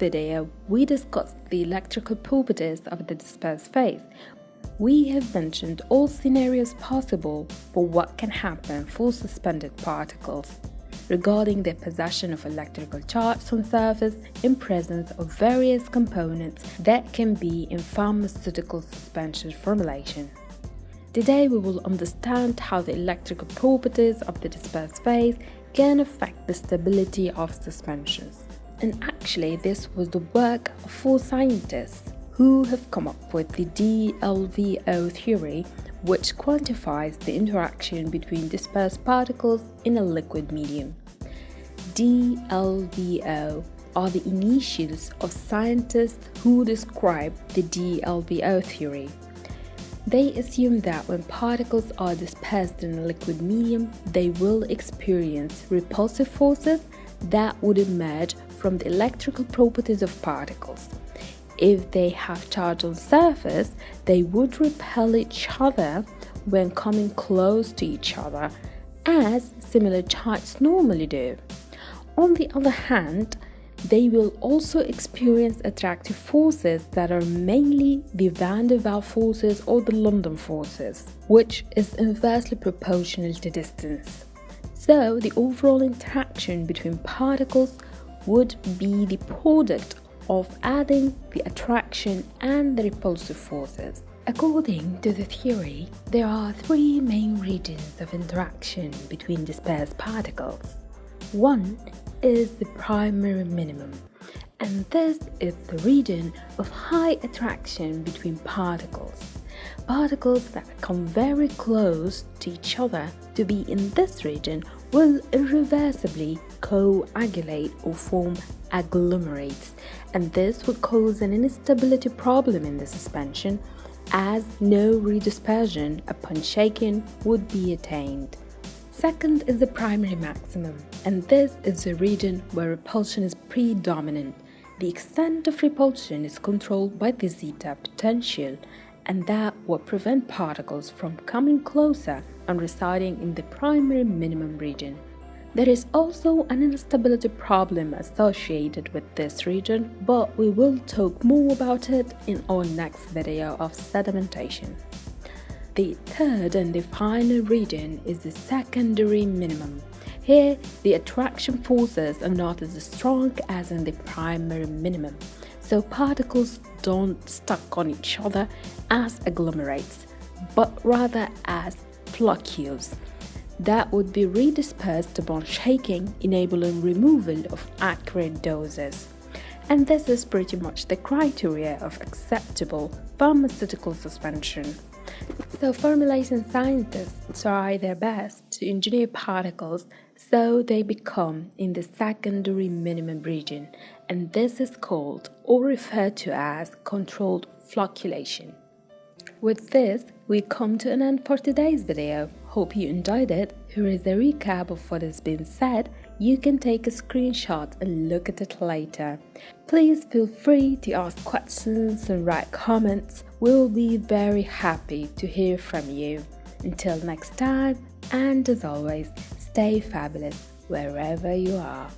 video, we discussed the electrical properties of the dispersed phase. We have mentioned all scenarios possible for what can happen for suspended particles regarding their possession of electrical charge on surface in presence of various components that can be in pharmaceutical suspension formulation. Today we will understand how the electrical properties of the dispersed phase can affect the stability of suspensions. And actually this was the work of 4 scientists who have come up with the DLVO theory, which quantifies the interaction between dispersed particles in a liquid medium. DLVO are the initials of scientists who describe the DLVO theory. They assume that when particles are dispersed in a liquid medium, they will experience repulsive forces that would emerge from the electrical properties of particles. If they have charge on surface, they would repel each other when coming close to each other, as similar charges normally do. On the other hand, they will also experience attractive forces that are mainly the van der Waals forces or the London forces, which is inversely proportional to distance. So the overall interaction between particles would be the product of adding the attraction and the repulsive forces. According to the theory, there are 3 main regions of interaction between dispersed particles. One is the primary minimum, and this is the region of high attraction between particles. Particles that come very close to each other to be in this region will irreversibly coagulate or form agglomerates, and this would cause an instability problem in the suspension, as no redispersion upon shaking would be attained. Second is the primary maximum, and this is the region where repulsion is predominant. The extent of repulsion is controlled by the zeta potential, and that will prevent particles from coming closer and residing in the primary minimum region. There is also an instability problem associated with this region, but we will talk more about it in our next video of sedimentation. The third and the final region is the secondary minimum. Here, the attraction forces are not as strong as in the primary minimum, so particles don't stuck on each other as agglomerates, but rather as floccules that would be redispersed upon shaking, enabling removal of accurate doses. And this is pretty much the criteria of acceptable pharmaceutical suspension. So formulation scientists try their best to engineer particles so they become in the secondary minimum region, and this is called or referred to as controlled flocculation. With this, we come to an end for today's video. Hope you enjoyed it. Here is a recap of what has been said. You can take a screenshot and look at it later. Please feel free to ask questions and write comments. We will be very happy to hear from you. Until next time, and as always, stay fabulous wherever you are.